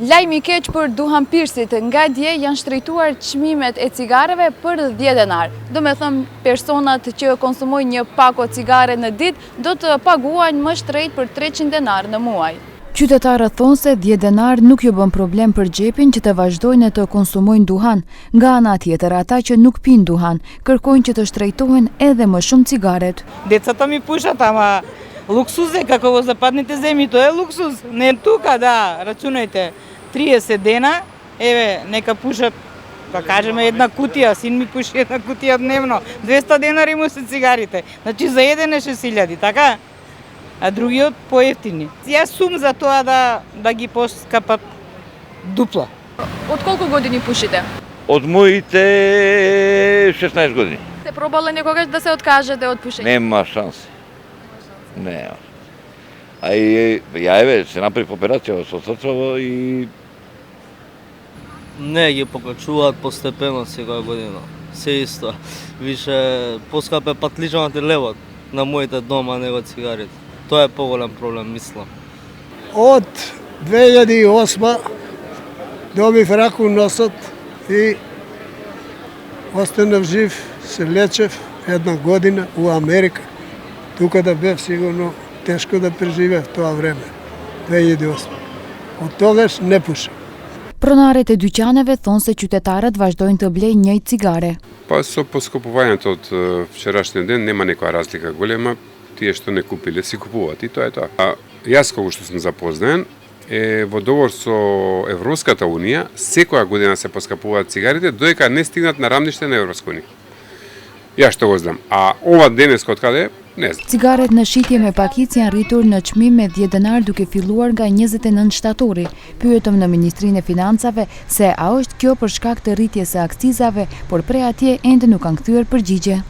Lajmi i keq për duhanpirësit, nga dje janë shtrejtuar çmimet e cigareve për 10 denar. Do me thëmë, personat që konsumojnë një pako cigare në ditë do të paguajnë më shtrejt për 300 denar në muaj. Qytetarët thonë se 10 denar nuk ju bën problem për xhepin që të vazhdojnë të konsumojnë duhan. Nga ana tjetër, ata që nuk pinë duhan, kërkojnë që të shtrejtohen edhe më shumë cigaret. Децата ми пушат, ама луксуз е, како во западните земји, тоа е луксуз. Не тука, да, рачунајте, 30 дена, еве, нека пушат, да кажеме, една кутија, син ми пуши една кутија дневно, 200 денари му се цигарите, значи за еден е 6000, така? А другиот поевтини. Јас сум за тоа да ги поскапат дупла. Од колку години пушите? Од моите 16 години. Се пробале некогаш да се откажете од пушење? Нема шанси. Нема. А и ја еве се направи операција со срцево и не ги покачуваат постепено секоја година. Се исто. Више поскапе патличаните левот на моите дома него цигарите. Тоа е поголем проблем, мислам. Од 2008 добив рак у носот и останав жив, се лечев една година у Америка. Тука да бев сигурно тешко да преживев тоа време, 2008. Од тогаш не пушам. Пронарët e dyqaneve thonë se qytetarët vazhdojnë të blejnë njëjtë cigare. Па со поскупувањето од вчерашниот ден нема некоја разлика голема. Тие што не купиле си купуваат и тоа е тоа. А јас кога што сум запознаен е во договор со Европската унија секоја година се поскапуваат цигарите додека не стигнат на рамниште на Европска унија. Јас што го знам. А ова денеска од каде не знам. Cigaret në shitje me pakicë janë rritur në çmim me 10 denar duke filluar nga 29 shtatori. Pyetëm në Ministrinë e Financave se a është kjo për shkak të rritjes së akcizave, por prej atje ende nuk kanë kthyer përgjigje.